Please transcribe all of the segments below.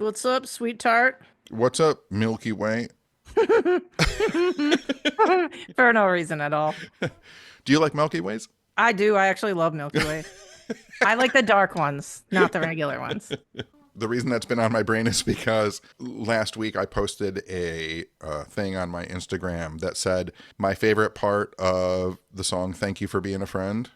What's up, sweet tart? What's up, Milky Way? For no reason at all. Do you like Milky Ways? I do. I actually love Milky Way. I like the dark ones, not the regular ones. The reason that's been on my brain is because last week I posted a thing on my Instagram that said my favorite part of the song Thank You for Being a Friend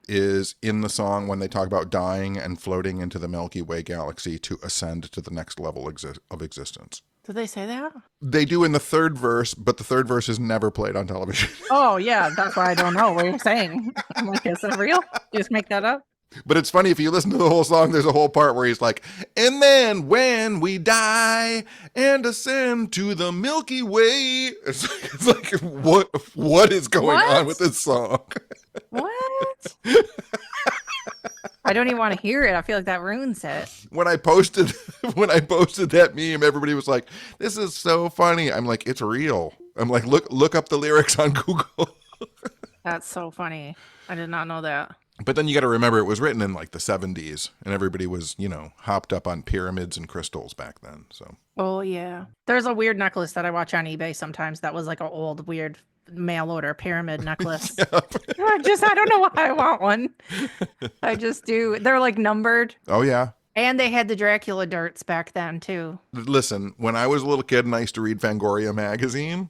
is in the song when they talk about dying and floating into the Milky Way galaxy to ascend to the next level of existence. Did they say that? They do in the third verse, but the third verse is never played on television. Oh, yeah. That's why I don't know what you're saying. I'm like, is it real? You just make that up? But it's funny, if you listen to the whole song, there's a whole part where he's like, and then when we die and ascend to the Milky Way. It's like what is going on with this song? What? I don't even want to hear it. I feel like that ruins it. When I posted that meme, everybody was like, this is so funny. I'm like, it's real. I'm like, look up the lyrics on Google. That's so funny. I did not know that. But then you got to remember it was written in like the 70s and everybody was, hopped up on pyramids and crystals back then. So. Oh, yeah. There's a weird necklace that I watch on eBay sometimes that was like an old, weird mail order pyramid necklace. I don't know why I want one. I just do. They're like numbered. Oh, yeah. And they had the Dracula dirts back then, too. Listen, when I was a little kid and I used to read Fangoria magazine,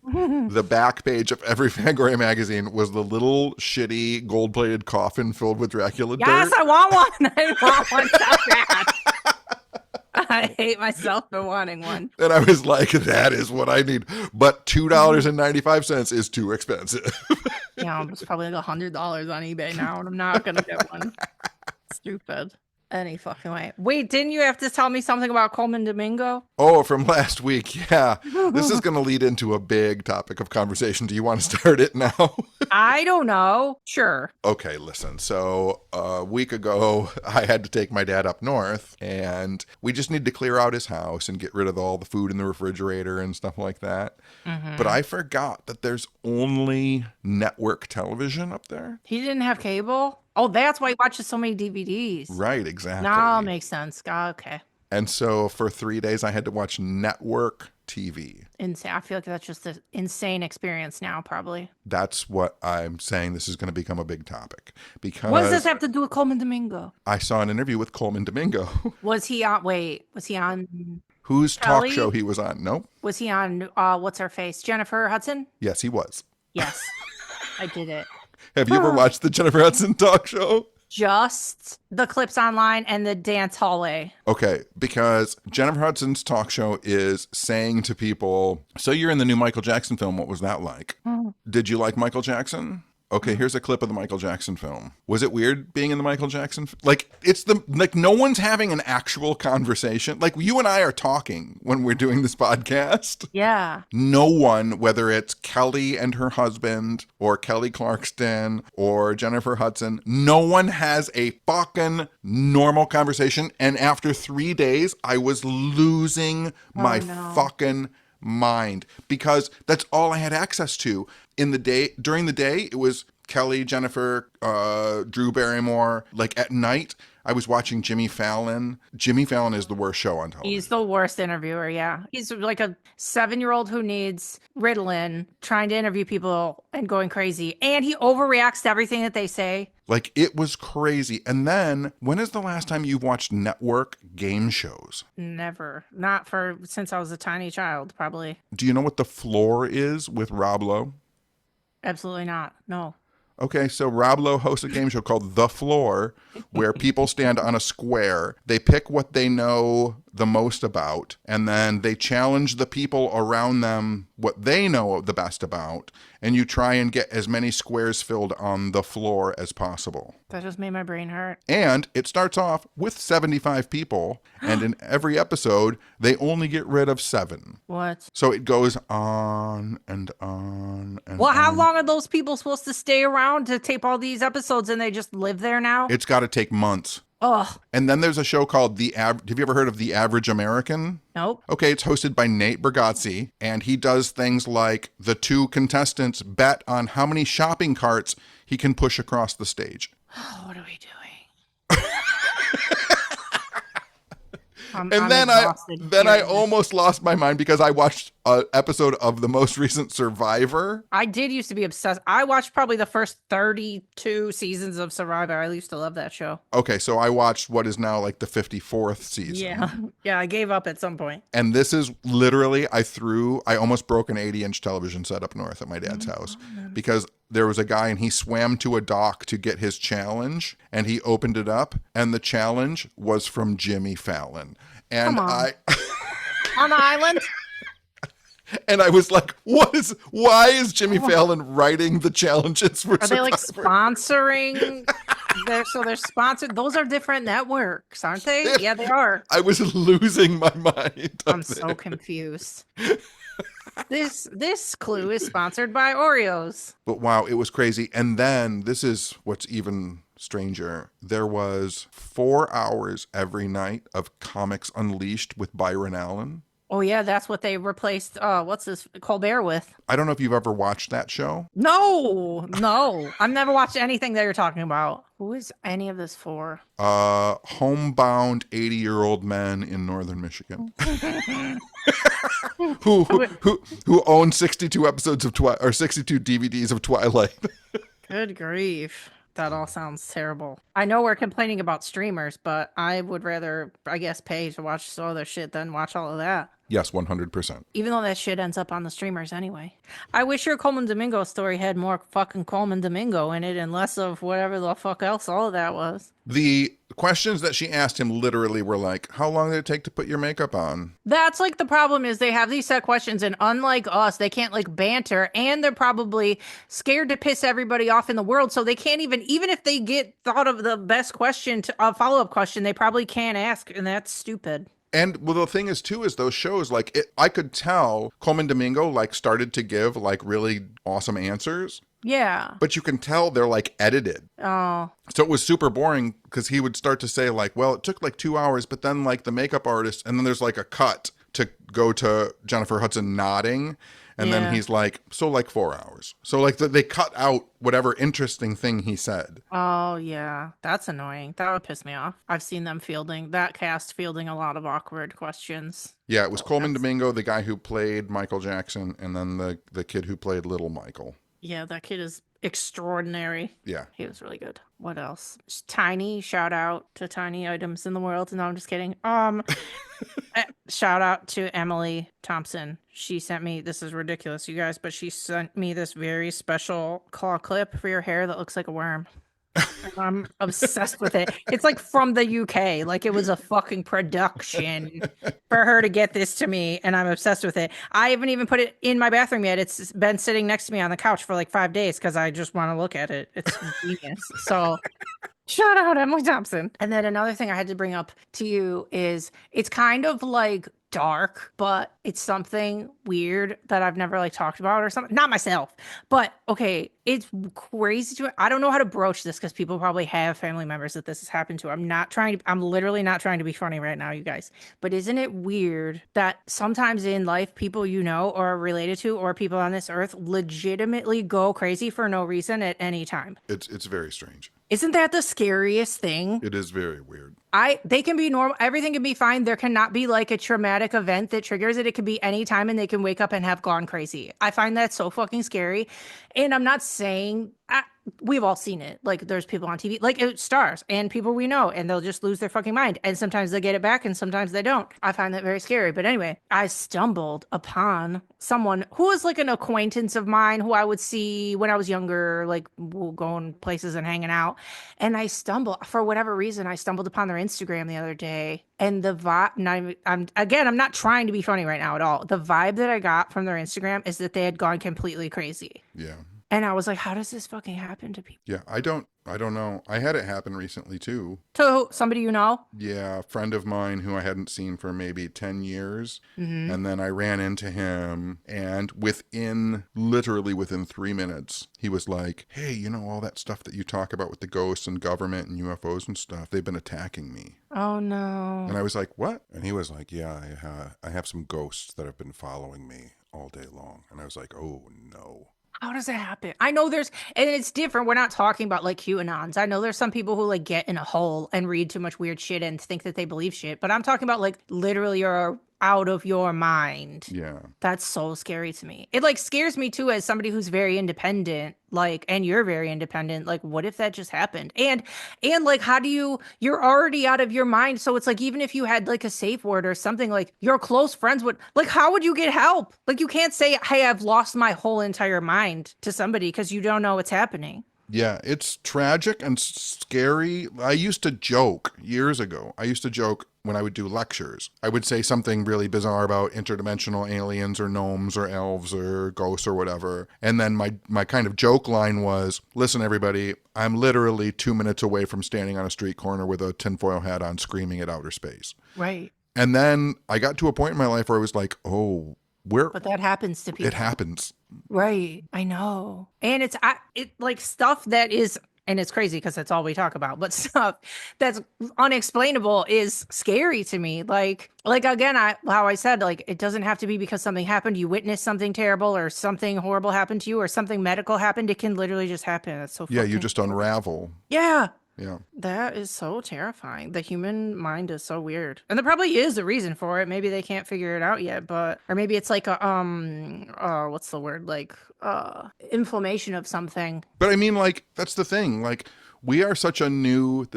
the back page of every Fangoria magazine was the little shitty gold-plated coffin filled with Dracula dirt. Yes, I want one. I want one so bad. I hate myself for wanting one. And I was like, that is what I need. But $2.95 is too expensive. Yeah, it's probably like $100 on eBay now, and I'm not going to get one. Stupid. Any fucking way. Wait, didn't you have to tell me something about Coleman Domingo? Oh, from last week. Yeah. This is going to lead into a big topic of conversation. Do you want to start it now? I don't know. Sure. Okay, listen. So a week ago, I had to take my dad up north, and we just need to clear out his house and get rid of all the food in the refrigerator and stuff like that. But I forgot that there's only network television up there. He didn't have cable? Oh, that's why he watches so many DVDs. Right, exactly. Now makes sense. Okay. And so for 3 days, I had to watch network TV. Insane. I feel like that's just an insane experience now, probably. That's what I'm saying. This is going to become a big topic. Because what does this have to do with Coleman Domingo? I saw an interview with Coleman Domingo. Was he on Whose Kelly? talk show he was on? Nope. Was he on, what's her face? Jennifer Hudson? Yes, he was. Yes. I did it. Have you ever watched the Jennifer Hudson talk show? Just the clips online and the dance hallway. Okay, because Jennifer Hudson's talk show is saying to people, so you're in the new Michael Jackson film. What was that like? Did you like Michael Jackson? Okay, here's a clip of the Michael Jackson film. Was it weird being in the Michael Jackson? No one's having an actual conversation. Like, you and I are talking when we're doing this podcast. Yeah. No one, whether it's Kelly and her husband or Kelly Clarkson or Jennifer Hudson, no one has a fucking normal conversation. And after 3 days, I was losing my fucking mind because that's all I had access to. During the day, it was Kelly, Jennifer, Drew Barrymore. Like at night, I was watching Jimmy Fallon. Jimmy Fallon is the worst show on television. He's the worst interviewer, yeah. He's like a 7-year-old who needs Ritalin, trying to interview people and going crazy. And he overreacts to everything that they say. Like, it was crazy. And then, when is the last time you've watched network game shows? Never. Not since I was a tiny child, probably. Do you know what The Floor is with Rob Lowe? Absolutely not. No. Okay, so Rob Lowe hosts a game show called The Floor, where people stand on a square. They pick what they know the most about, and then they challenge the people around them what they know the best about, and you try and get as many squares filled on the floor as possible. That just made my brain hurt. And it starts off with 75 people, and in every episode, they only get rid of 7. What? So it goes on and on and Well, on. how long are those people supposed to stay around to tape all these episodes, and they just live there now? It's got to take months. Ugh. And then there's a show called have you ever heard of The Average American? Nope. Okay, it's hosted by Nate Bargatze, and he does things like the 2 contestants bet on how many shopping carts he can push across the stage. What are we doing? And I'm exhausted then I hearing this. almost lost my mind because I watched an episode of the most recent Survivor. I did used to be obsessed. I watched probably the first 32 seasons of Survivor. I used to love that show. Okay, so I watched what is now like the 54th season. Yeah. Yeah, I gave up at some point. And this is literally, I almost broke an 80-inch television set up north at my dad's house because there was a guy and he swam to a dock to get his challenge and he opened it up and the challenge was from Jimmy Fallon. And Come on. I On the island? and I was like, why is Jimmy Fallon writing the challenges for Are they like Survivor? sponsoring? They're sponsored. Those are different networks, aren't they? Yeah, they are. I was losing my mind. I'm so confused. This clue is sponsored by Oreos. But wow, it was crazy. And then this is what's even stranger. There was 4 hours every night of Comics Unleashed with Byron Allen. Oh yeah, that's what they replaced what's this Colbert with. I don't know if you've ever watched that show. No. I've never watched anything that you're talking about. Who is any of this for? Homebound 80-year-old men in northern Michigan. who own 62 episodes of or 62 DVDs of Twilight. Good grief. That all sounds terrible. I know we're complaining about streamers, but I would rather, I guess, pay to watch some other shit than watch all of that. Yes, 100%. Even though that shit ends up on the streamers anyway. I wish your Coleman Domingo story had more fucking Coleman Domingo in it and less of whatever the fuck else all of that was. The questions that she asked him literally were like, how long did it take to put your makeup on? That's like the problem is they have these set questions and unlike us, they can't like banter and they're probably scared to piss everybody off in the world. So they can't even if they get thought of the best question to a follow-up question, they probably can't ask. And that's stupid. And well, the thing is too, is those shows, like I could tell Coleman Domingo like started to give like really awesome answers. Yeah. But you can tell they're like edited. Oh. So it was super boring because he would start to say like, well, it took like 2 hours, but then like the makeup artist, and then there's like a cut to go to Jennifer Hudson nodding. And then he's like, so like 4 hours. So like they cut out whatever interesting thing he said. Oh, yeah. That's annoying. That would piss me off. I've seen them that cast fielding a lot of awkward questions. Yeah, it was Coleman Domingo, the guy who played Michael Jackson, and then the kid who played Little Michael. Yeah, that kid is extraordinary. Yeah. He was really good. What else? Tiny, shout out to tiny items in the world. No, I'm just kidding. Shout out to Emily Thompson. She sent me, this is ridiculous, you guys, but she sent me this very special claw clip for your hair that looks like a worm. I'm obsessed with it. It's like from the UK. Like it was a fucking production for her to get this to me, and I'm obsessed with it. I haven't even put it in my bathroom yet. It's been sitting next to me on the couch for like 5 days because I just want to look at it. It's genius. So shout out Emily Thompson. And then another thing I had to bring up to you is it's kind of like dark, but it's something weird that I've never like talked about or something. Not myself, but okay, it's crazy to I don't know how to broach this because people probably have family members that this has happened to. I'm literally not trying to be funny right now, you guys. But isn't it weird that sometimes in life, people you know or are related to or people on this earth legitimately go crazy for no reason at any time? It's very strange. Isn't that the scariest thing? It is very weird. They can be normal. Everything can be fine. There cannot be like a traumatic event that triggers it. It could be any time and they can wake up and have gone crazy. I find that so fucking scary. And I'm not saying we've all seen it. Like there's people on TV, like stars and people we know, and they'll just lose their fucking mind. And sometimes they get it back and sometimes they don't. I find that very scary. But anyway, I stumbled upon someone who was like an acquaintance of mine who I would see when I was younger, like we'll going places and hanging out. And for whatever reason, I stumbled upon their Instagram the other day. And the vibe, I'm not trying to be funny right now at all. The vibe that I got from their Instagram is that they had gone completely crazy. Yeah. And I was like, how does this fucking happen to people? Yeah, I don't know. I had it happen recently too. To somebody you know? Yeah, a friend of mine who I hadn't seen for maybe 10 years. Mm-hmm. And then I ran into him, and literally within 3 minutes, he was like, hey, you know, all that stuff that you talk about with the ghosts and government and UFOs and stuff, they've been attacking me. Oh, no. And I was like, what? And he was like, yeah, I have some ghosts that have been following me all day long. And I was like, oh, no. How does that happen? I know and it's different. We're not talking about like QAnons. I know there's some people who like get in a hole and read too much weird shit and think that they believe shit, but I'm talking about like literally you're out of your mind. Yeah. That's so scary to me. It like scares me too as somebody who's very independent, like, and you're very independent. Like, what if that just happened? And like, how do you're already out of your mind. So it's like, even if you had like a safe word or something, like your close friends would, like, how would you get help? Like, you can't say, hey, I've lost my whole entire mind to somebody because you don't know what's happening. Yeah, it's tragic and scary. I used to joke years ago. I used to joke when I would do lectures. I would say something really bizarre about interdimensional aliens or gnomes or elves or ghosts or whatever. And then my kind of joke line was, listen, everybody, I'm literally 2 minutes away from standing on a street corner with a tinfoil hat on screaming at outer space. Right. And then I got to a point in my life where I was like, oh, but that happens to people. It happens. Right. I know. And it like stuff that is, and it's crazy because that's all we talk about, but stuff that's unexplainable is scary to me. Like again, how I said, like, it doesn't have to be because something happened. You witnessed something terrible or something horrible happened to you or something medical happened. It can literally just happen. That's so Yeah, you just unravel. Yeah. Yeah. That is so terrifying. The human mind is so weird. And there probably is a reason for it. Maybe they can't figure it out yet, or maybe it's like a what's the word? Like inflammation of something. But I mean, like, that's the thing. Like, we are such a new,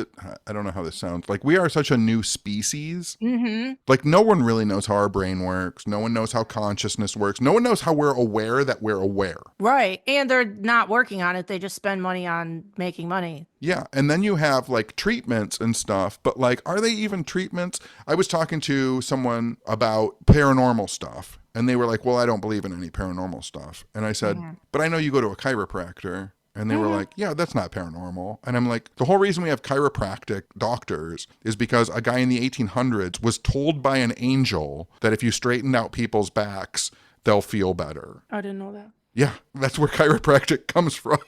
I don't know how this sounds. Like, we are such a new species. Mm-hmm. Like, no one really knows how our brain works. No one knows how consciousness works. No one knows how we're aware that we're aware. Right. And they're not working on it. They just spend money on making money. Yeah. And then you have like treatments and stuff, but like, are they even treatments? I was talking to someone about paranormal stuff and they were like, well, I don't believe in any paranormal stuff. And I said, but I know you go to a chiropractor. And they were like, yeah, that's not paranormal. And I'm like, the whole reason we have chiropractic doctors is because a guy in the 1800s was told by an angel that if you straightened out people's backs, they'll feel better. I didn't know that. Yeah, that's where chiropractic comes from.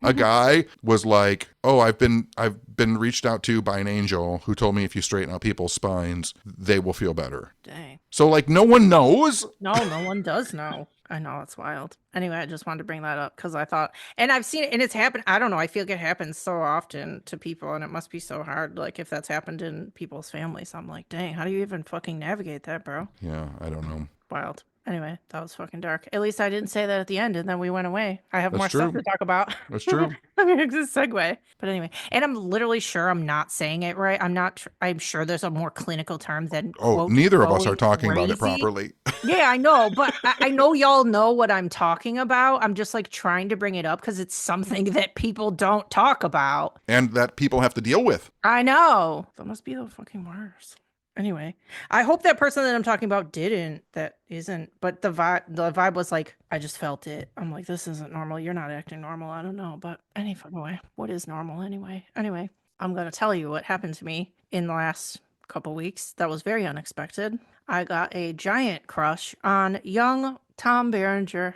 A guy was like, oh, I've been reached out to by an angel who told me if you straighten out people's spines, they will feel better. Dang. So like, no one knows. No one does know. I know, it's wild. Anyway, I just wanted to bring that up because I thought, and I've seen it, and it's happened. I don't know. I feel like it happens so often to people, and it must be so hard. Like if that's happened in people's families, I'm like, dang, how do you even fucking navigate that, bro? Yeah, I don't know. Wild. Anyway, that was fucking dark. At least I didn't say that at the end, and then we went away. I have more stuff to talk about. That's true. I mean, it's a segue. But anyway, and I'm literally sure I'm not saying it right. I'm sure there's a more clinical term than. Oh, quote, neither of us are talking crazy. about it properly. Yeah, I know, but I know y'all know what I'm talking about. I'm just like trying to bring it up because it's something that people don't talk about. And that people have to deal with. I know. That must be the fucking worst. Anyway, I hope that person that I'm talking about that isn't, but the vibe was like, I just felt it. I'm like, this isn't normal. You're not acting normal. I don't know, but anyway, what is normal anyway? Anyway, I'm going to tell you what happened to me in the last couple weeks. That was very unexpected. I got a giant crush on young Tom Berenger.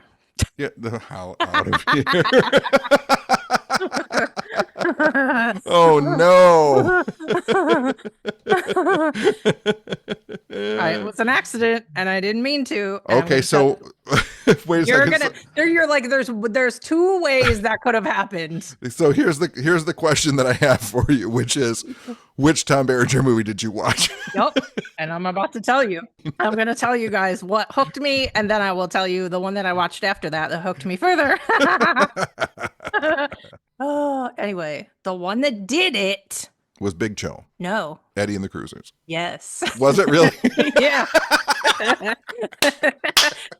Get the hell out of here. Oh no. It was an accident and I didn't mean to. Okay, so wait a second. You're like, there's two ways that could have happened. So here's the question that I have for you, which is, which Tom Berenger movie did you watch? Yep. And I'm about to tell you. I'm going to tell you guys what hooked me, and then I will tell you the one that I watched after that hooked me further. Oh, anyway, the one that did it was Big Chill. No. Eddie and the Cruisers. Yes. Was it really? Yeah.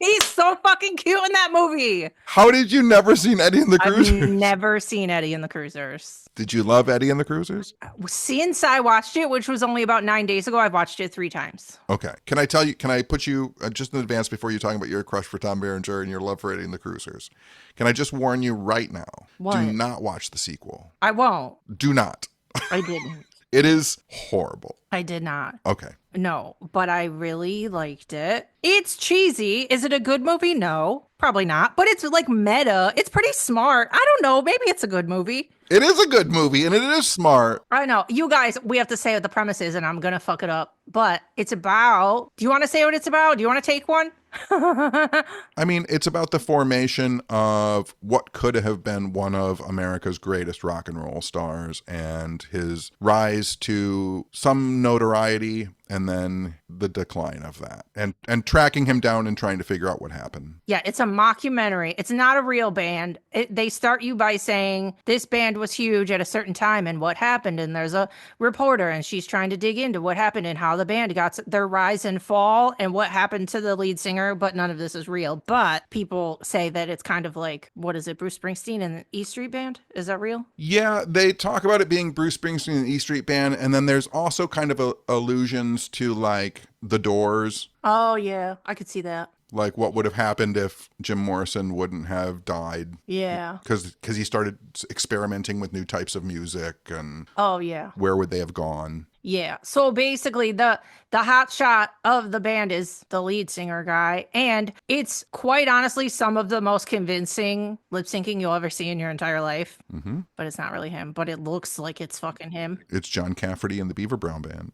He's so fucking cute in that movie. How did you never seen Eddie and the Cruisers? I've never seen Eddie and the Cruisers. Did you love Eddie and the Cruisers? Since I watched it, which was only about 9 days ago, I've watched it 3 times. Okay. Can I put you just in advance before you talk about your crush for Tom Berenger and your love for Eddie and the Cruisers? Can I just warn you right now? What? Do not watch the sequel. I won't. Do not. I didn't. It is horrible. I did not. Okay. No, but I really liked it. It's cheesy. Is it a good movie? No, probably not. But it's like meta. It's pretty smart. I don't know. Maybe it's a good movie. It is a good movie, and it is smart. I know. You guys, we have to say what the premise is, and I'm going to fuck it up. But it's about. Do you want to say what it's about? Do you want to take one? I mean, it's about the formation of what could have been one of America's greatest rock and roll stars and his rise to some notoriety and then the decline of that and tracking him down and trying to figure out what happened. Yeah, it's a mockumentary. It's not a real band. They start you by saying this band was huge at a certain time and what happened. And there's a reporter and she's trying to dig into what happened and how the band got their rise and fall and what happened to the lead singer. But none of this is real. But people say that it's kind of like, what is it, Bruce Springsteen and the E Street Band? Is that real? Yeah, they talk about it being Bruce Springsteen and the E Street Band. And then there's also kind of allusions to like the Doors. Oh, yeah, I could see that. Like what would have happened if Jim Morrison wouldn't have died. Yeah. Because he started experimenting with new types of music and oh, yeah. Where would they have gone? Yeah. So basically the hot shot of the band is the lead singer guy. And it's quite honestly some of the most convincing lip syncing you'll ever see in your entire life. Mm-hmm. But it's not really him. But it looks like it's fucking him. It's John Cafferty and the Beaver Brown Band.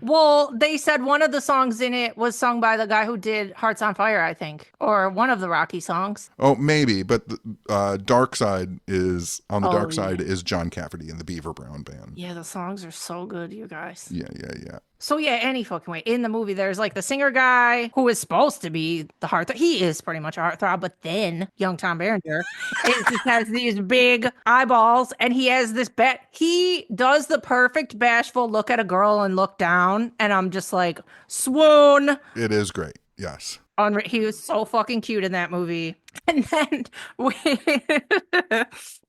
Well, they said one of the songs in it was sung by the guy who did Hearts on Fire, I think, or one of the Rocky songs. Oh, maybe, but the Dark Side is is John Cafferty and the Beaver Brown Band. Yeah, the songs are so good, you guys. Yeah. So yeah, any fucking way. In the movie, there's like the singer guy who is supposed to be the heartthrob. He is pretty much a heartthrob, but then young Tom Berenger just has these big eyeballs, and he has this bet. He does the perfect bashful look at a girl and look down, and I'm just like, swoon. It is great. Yes. He was so fucking cute in that movie. And then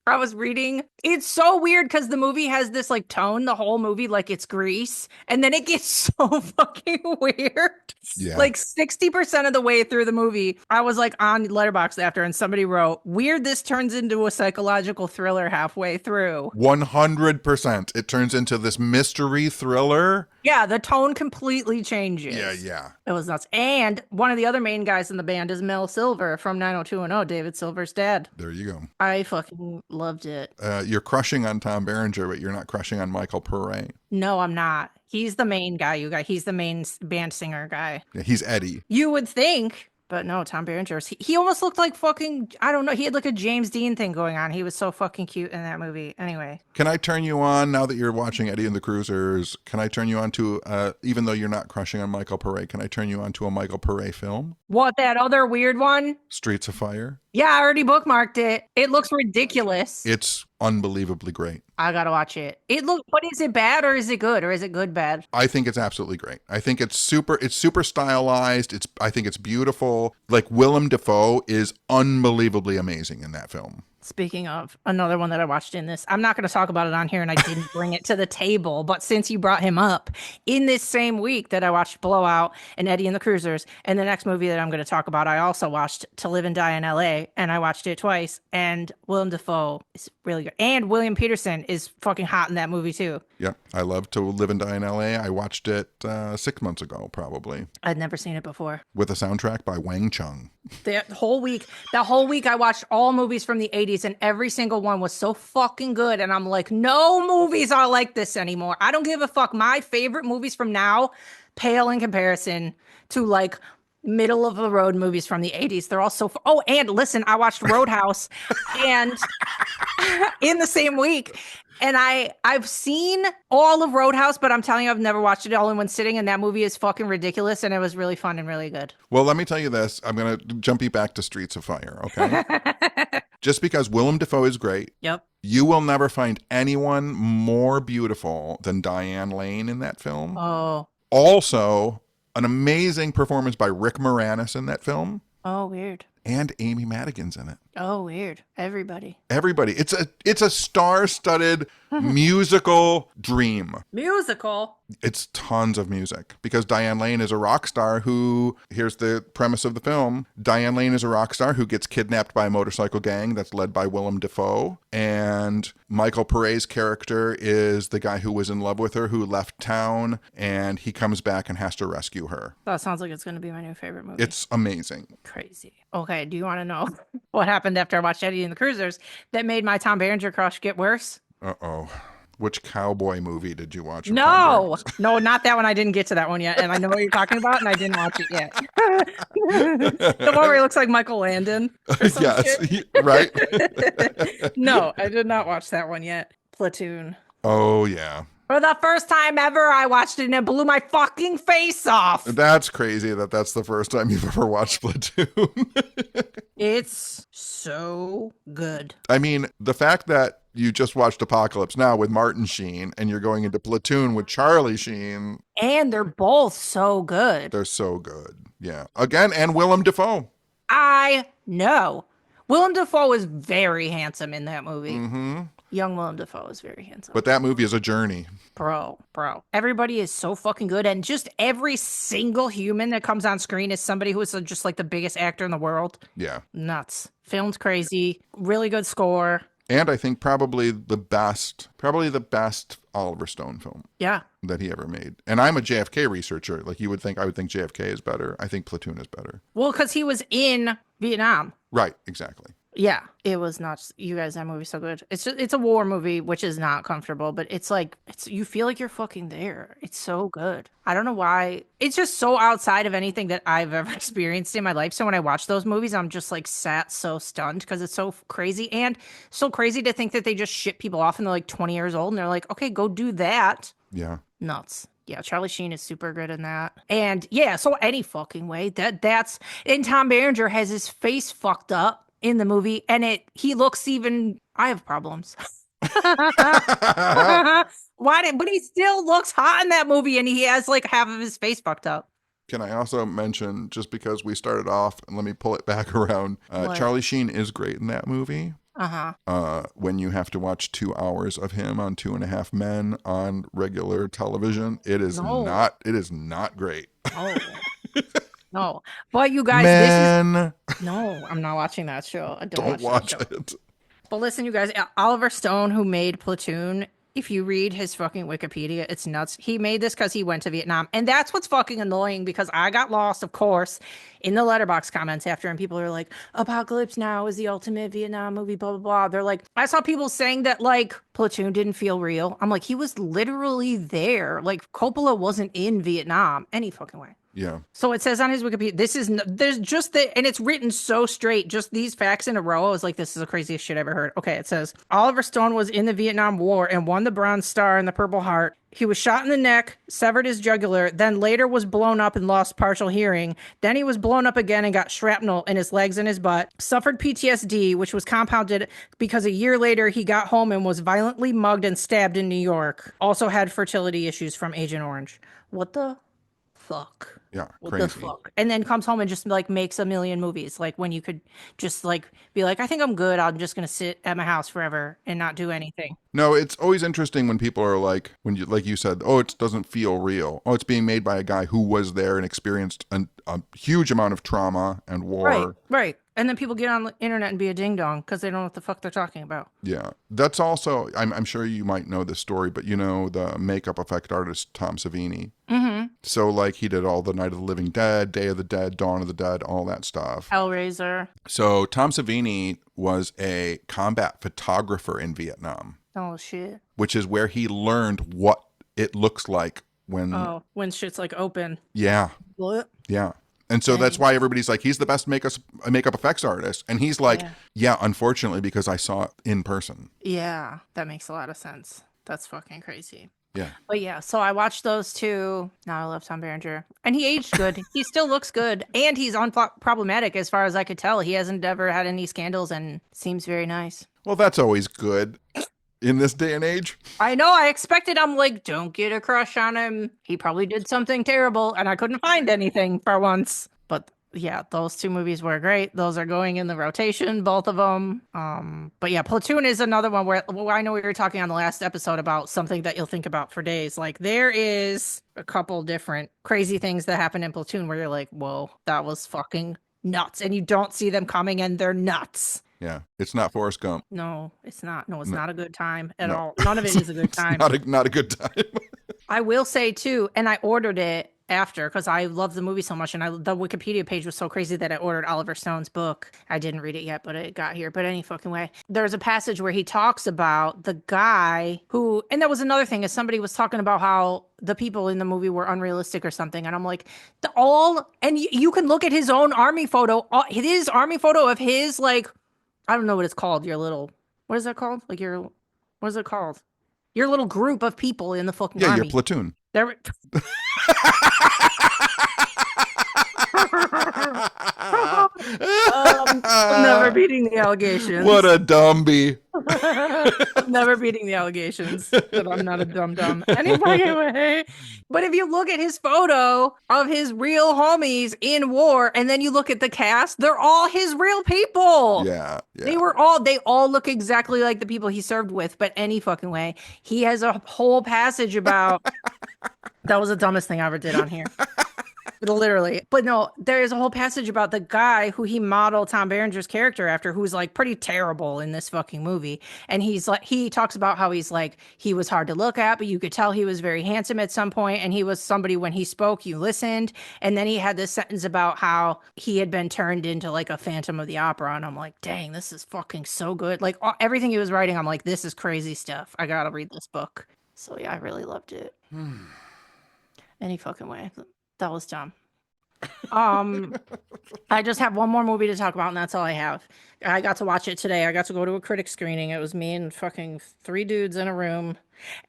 I was reading. It's so weird because the movie has this like tone, the whole movie, like it's Grease. And then it gets so fucking weird. Yeah. Like 60% of the way through the movie, I was like on Letterboxd after and somebody wrote, weird, this turns into a psychological thriller halfway through. 100%. It turns into this mystery thriller. Yeah, the tone completely changes. Yeah. It was nuts. And one of the other main guys in the band is Mel Silver from 90210, David Silver's dad. There you go. I fucking loved it. You're crushing on Tom Berenger, but you're not crushing on Michael Pare. No, I'm not. He's the main guy, you guys. He's the main band singer guy. Yeah, he's Eddie. You would think, but no, Tom Berenger. He almost looked like fucking, I don't know. He had like a James Dean thing going on. He was so fucking cute in that movie. Anyway. Can I turn you on, now that you're watching Eddie and the Cruisers, can I turn you on to, even though you're not crushing on Michael Pare, can I turn you on to a Michael Pare film? What, that other weird one? Streets of Fire? Yeah, I already bookmarked it. It looks ridiculous. It's unbelievably great. I gotta watch it. But is it bad or is it good? Or is it good bad? I think it's absolutely great. I think it's super stylized. I think it's beautiful. Like Willem Dafoe is unbelievably amazing in that film. Speaking of another one that I watched in this, I'm not going to talk about it on here and I didn't bring it to the table, but since you brought him up, in this same week that I watched Blowout and Eddie and the Cruisers, and the next movie that I'm going to talk about, I also watched To Live and Die in LA, and I watched it twice, and Willem Dafoe is really good. And William Peterson is fucking hot in that movie too. Yeah, I love To Live and Die in LA. I watched it 6 months ago, probably. I'd never seen it before. With a soundtrack by Wang Chung. That whole week I watched all movies from the 80s and every single one was so fucking good. And I'm like, no movies are like this anymore. I don't give a fuck. My favorite movies from now pale in comparison to like middle of the road movies from the 80s. They're all so oh, and listen, I watched Roadhouse and in the same week. And I've seen all of Roadhouse, but I'm telling you, I've never watched it all in one sitting. And that movie is fucking ridiculous. And it was really fun and really good. Well, let me tell you this. I'm going to jump you back to Streets of Fire, okay? Just because Willem Dafoe is great. Yep. You will never find anyone more beautiful than Diane Lane in that film. Oh. Also, an amazing performance by Rick Moranis in that film. Oh, weird. And Amy Madigan's in it. Oh, weird. Everybody. It's a star-studded musical dream. Musical? It's tons of music because Diane Lane is a rock star who, here's the premise of the film. Diane Lane is a rock star who gets kidnapped by a motorcycle gang that's led by Willem Dafoe. And Michael Pere's character is the guy who was in love with her, who left town, and he comes back and has to rescue her. That sounds like it's going to be my new favorite movie. It's amazing. Crazy. Okay, do you want to know what happened after I watched Eddie and the Cruisers that made my Tom Berenger crush get worse? Uh-oh. Which cowboy movie did you watch? No, no, not that one. I didn't get to that one yet. And I know what you're talking about, and I didn't watch it yet. The one where he looks like Michael Landon. Yes, right? No, I did not watch that one yet. Platoon. Oh, yeah. For the first time ever, I watched it and it blew my fucking face off. That's crazy that that's the first time you've ever watched Platoon. It's so good. I mean, the fact that you just watched Apocalypse Now with Martin Sheen and you're going into Platoon with Charlie Sheen. And they're both so good. They're so good. Yeah. Again, and Willem Dafoe. I know. Willem Dafoe is very handsome in that movie. Mm-hmm. Young Willem Dafoe is very handsome. But that movie is a journey. Bro. Everybody is so fucking good. And just every single human that comes on screen is somebody who is just like the biggest actor in the world. Yeah. Nuts. Filmed crazy. Really good score. And I think probably the best Oliver Stone film. Yeah. That he ever made. And I'm a JFK researcher. Like I would think JFK is better. I think Platoon is better. Well, because he was in Vietnam. Right, exactly. Yeah, it was nuts. You guys, that movie's so good. It's a war movie, which is not comfortable, but it's like you feel like you're fucking there. It's so good. I don't know why. It's just so outside of anything that I've ever experienced in my life. So when I watch those movies, I'm just like sat so stunned because it's so crazy and so crazy to think that they just ship people off and they're like 20 years old and they're like, okay, go do that. Yeah. Nuts. Yeah, Charlie Sheen is super good in that. And yeah, so any fucking way that's and Tom Berenger has his face fucked up in the movie, and he looks even. I have problems. But he still looks hot in that movie, and he has like half of his face fucked up. Can I also mention, just because we started off, and let me pull it back around, Charlie Sheen is great in that movie. When you have to watch 2 hours of him on 2.5 Men on regular television, it is not great. Oh. No, but you guys, no, I'm not watching that show. I don't watch it. But listen, you guys, Oliver Stone, who made Platoon, if you read his fucking Wikipedia, it's nuts. He made this because he went to Vietnam. And that's what's fucking annoying because I got lost, of course, in the Letterboxd comments after, and people are like, Apocalypse Now is the ultimate Vietnam movie, blah, blah, blah. They're like, I saw people saying that, like, Platoon didn't feel real. I'm like, he was literally there. Like, Coppola wasn't in Vietnam any fucking way. Yeah. So it says on his Wikipedia, there's just and it's written so straight, just these facts in a row. I was like, this is the craziest shit I ever heard. Okay, it says, Oliver Stone was in the Vietnam War and won the Bronze Star and the Purple Heart. He was shot in the neck, severed his jugular, then later was blown up and lost partial hearing. Then he was blown up again and got shrapnel in his legs and his butt. Suffered PTSD, which was compounded because a year later he got home and was violently mugged and stabbed in New York. Also had fertility issues from Agent Orange. What the fuck? Yeah, what crazy. the fuck? And then comes home and just like makes a million movies. Like when you could just like be like, I think I'm good. I'm just gonna sit at my house forever and not do anything. No, it's always interesting when people are like, like you said, oh, it doesn't feel real. Oh, it's being made by a guy who was there and experienced a huge amount of trauma and war. Right. And then people get on the internet and be a ding dong because they don't know what the fuck they're talking about. Yeah, that's also. I'm sure you might know this story, but you know the makeup effect artist Tom Savini. Mm-hmm. So like he did all the Night of the Living Dead, Day of the Dead, Dawn of the Dead, all that stuff. Hellraiser. So Tom Savini was a combat photographer in Vietnam. Oh shit. Which is where he learned what it looks like when shit's like open. Yeah. What? Yeah. And so that's why everybody's like, he's the best makeup effects artist. And he's like, yeah, unfortunately, because I saw it in person. Yeah, that makes a lot of sense. That's fucking crazy. Yeah. But yeah, so I watched those two. Now I love Tom Berenger. And he aged good. He still looks good. And he's unproblematic as far as I could tell. He hasn't ever had any scandals and seems very nice. Well, that's always good in this day and age. I know. I expected. I'm like, don't get a crush on him. He probably did something terrible. And I couldn't find anything for once. But yeah, those two movies were great. Those are going in the rotation, both of them. But yeah, Platoon is another one where I know we were talking on the last episode about something that you'll think about for days. Like there is a couple different crazy things that happen in Platoon where you're like, whoa, that was fucking nuts. And you don't see them coming and they're nuts. Yeah. It's not Forrest Gump. No, it's not. No, it's No. not a good time at No. all. None of it is a good It's time. not a good time. I will say too, and I ordered it after because I love the movie so much, and the Wikipedia page was so crazy that I ordered Oliver Stone's book. I didn't read it yet, but it got here. But any fucking way, there's a passage where he talks about the guy who, and that was another thing, is somebody was talking about how the people in the movie were unrealistic or something, and I'm like, and you can look at his own army photo, his army photo of his like, I don't know what it's called, your little, what is that called? Like what is it called? Your little group of people in the fucking Yeah, your army. platoon. There. I'm never beating the allegations. What a dumbie. I'm never beating the allegations that I'm not a dum-dum. Anyway, but if you look at his photo of his real homies in war, and then you look at the cast, they're all his real people. Yeah. They all look exactly like the people he served with, but any fucking way. He has a whole passage about that was the dumbest thing I ever did on here. Literally. But no, there is a whole passage about the guy who he modeled Tom Berenger's character after, who's like pretty terrible in this fucking movie. And he's like, he talks about how he's like, he was hard to look at, but you could tell he was very handsome at some point. And he was somebody, when he spoke, you listened. And then he had this sentence about how he had been turned into like a Phantom of the Opera. And I'm like, dang, this is fucking so good. Like everything he was writing, I'm like, this is crazy stuff. I gotta read this book. So yeah, I really loved it. Any fucking way. That was dumb. I just have one more movie to talk about, and that's all I have. I got to watch it today. I got to go to a critic screening. It was me and fucking 3 dudes in a room.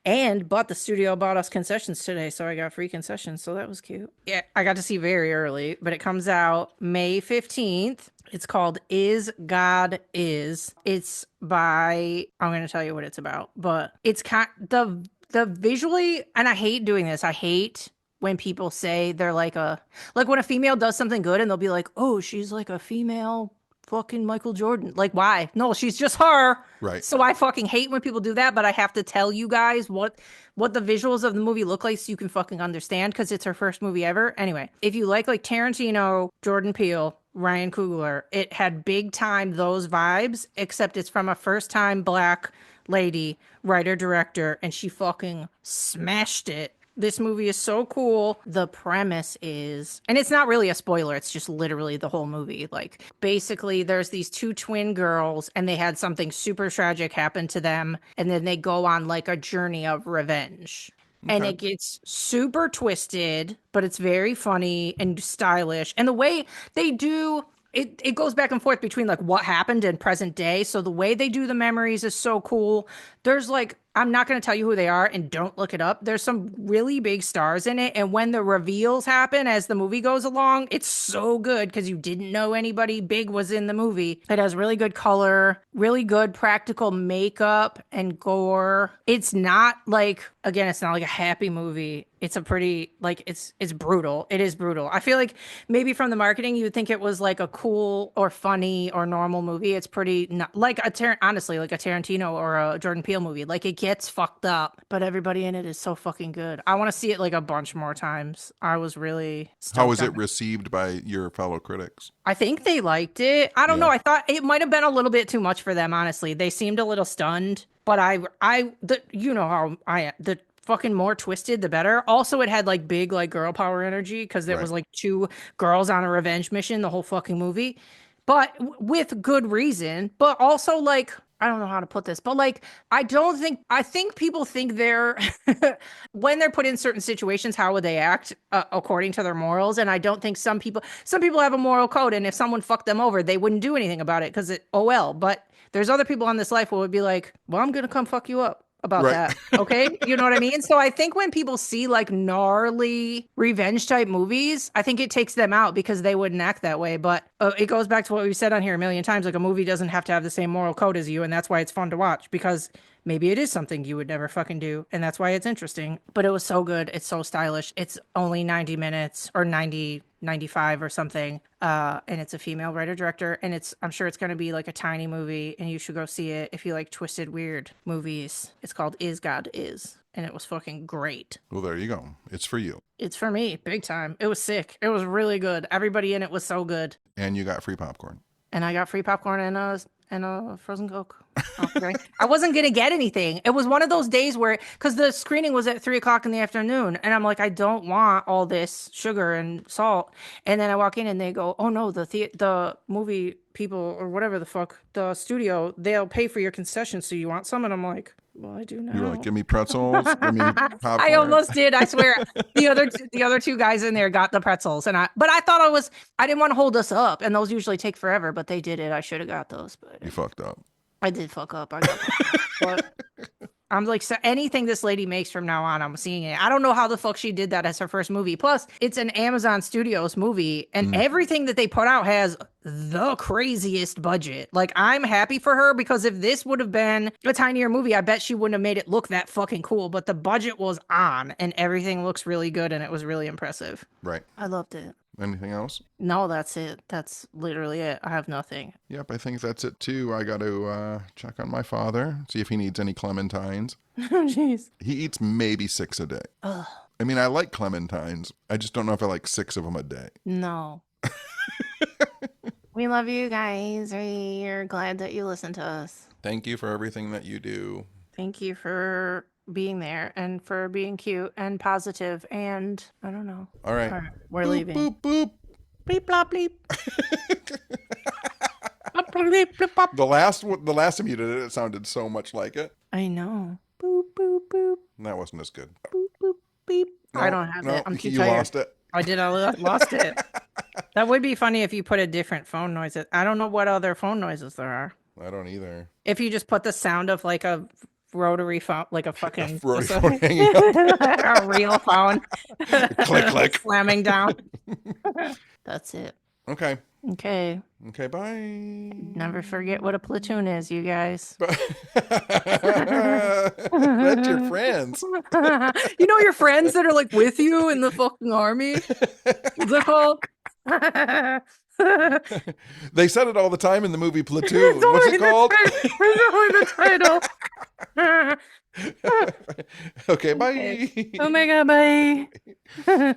But the studio bought us concessions today, so I got free concessions, so that was cute. Yeah, I got to see very early, but it comes out May 15th. It's called Is God Is. It's by, I'm going to tell you what it's about, but it's kind the visually, and I hate doing this. I hate when people say they're like when a female does something good and they'll be like, oh, she's like a female fucking Michael Jordan. Like, why? No, she's just her. Right. So I fucking hate when people do that, but I have to tell you guys what the visuals of the movie look like so you can fucking understand, because it's her first movie ever. Anyway, if you like Tarantino, Jordan Peele, Ryan Coogler, it had big time those vibes, except it's from a first time black lady writer director, and she fucking smashed it. This movie is so cool. The premise is, and it's not really a spoiler, it's just literally the whole movie. Like, basically, there's these 2 twin girls, and they had something super tragic happen to them, and then they go on like a journey of revenge. Okay. And it gets super twisted, but it's very funny and stylish. And the way they do it goes back and forth between like what happened and present day. So the way they do the memories is so cool. There's like, I'm not going to tell you who they are, and don't look it up. There's some really big stars in it. And when the reveals happen as the movie goes along, it's so good because you didn't know anybody big was in the movie. It has really good color, really good practical makeup and gore. It's not like, again, it's not like a happy movie. It's a pretty, like, it's brutal. It is brutal. I feel like maybe from the marketing, you would think it was like a cool or funny or normal movie. It's pretty, not, like honestly, like a Tarantino or a Jordan Peele movie. Like, it gets fucked up, but everybody in it is so fucking good. I want to see it like a bunch more times. I was really stoked. How was it received by your fellow critics? I think they liked it. I don't know. I thought it might have been a little bit too much for them, honestly. They seemed a little stunned, but you know how the fucking more twisted, the better. Also, it had like big, like girl power energy because there was like 2 girls on a revenge mission the whole fucking movie, but with good reason. But also, like, I don't know how to put this, but like, I think people think they're, when they're put in certain situations, how would they act according to their morals? And I don't think some people have a moral code, and if someone fucked them over, they wouldn't do anything about it because but there's other people on this life who would be like, well, I'm going to come fuck you up about that. Okay. You know what I mean? So I think when people see like gnarly revenge type movies, I think it takes them out because they wouldn't act that way. But it goes back to what we've said on here a million times. Like, a movie doesn't have to have the same moral code as you. And that's why it's fun to watch, because maybe it is something you would never fucking do. And that's why it's interesting. But it was so good. It's so stylish. It's only 90 minutes or 95 or something. And it's a female writer director, and I'm sure it's going to be like a tiny movie, and you should go see it if you like twisted, weird movies. It's called Is God Is, and it was fucking great. Well, there you go. It's for you. It's for me, big time. It was sick. It was really good. Everybody in it was so good. And you got free popcorn. And I got free popcorn and and a frozen Coke. Okay. I wasn't going to get anything. It was one of those days where, because the screening was at 3 o'clock in the afternoon, and I'm like, I don't want all this sugar and salt. And then I walk in and they go, oh no, the movie people or whatever the fuck, the studio, they'll pay for your concessions. So you want some? And I'm like, well, I do now. You were like, give me pretzels, give me popcorn. I almost did. I swear. The other two guys in there got the pretzels, and I thought I didn't want to hold us up, and those usually take forever, but they did it. I should have got those, but You fucked up. I did fuck up. I got but I'm like, so anything this lady makes from now on, I'm seeing it. I don't know how the fuck she did that as her first movie. Plus, it's an Amazon Studios movie, and everything that they put out has the craziest budget. Like, I'm happy for her, because if this would have been a tinier movie, I bet she wouldn't have made it look that fucking cool. But the budget was on, and everything looks really good, and it was really impressive. Right. I loved it. Anything else? No, that's it. That's literally it. I have nothing. Yep, I think that's it too. I got to check on my father, see if he needs any clementines. Oh, jeez. He eats maybe 6 a day. Ugh. I mean, I like clementines. I just don't know if I like 6 of them a day. No. We love you guys. We're glad that you listen to us. Thank you for everything that you do. Thank you for being there and for being cute and positive, and I don't know. All right. We're Boop, leaving. Boop, boop. Bleep, blop, bleep. Blop, bleep, blip, blop. The last time you did it, it sounded so much like it. I know. Boop, boop, boop. That wasn't as good. Boop, boop, beep. No, I don't have no, it. I'm too you tired. lost it. I did. I lost it. That would be funny if you put a different phone noise. I don't know what other phone noises there are. I don't either. If you just put the sound of like a rotary phone, like a fucking Rotary phone hanging up. a real phone, Click, click. slamming down. That's it. Okay. Okay. Okay, bye. Never forget what a platoon is, you guys. That's your friends. You know your friends that are like with you in the fucking army? What's it called? They said it all the time in the movie Platoon. What's it called? It's only the title. Okay, bye. Oh my god, bye.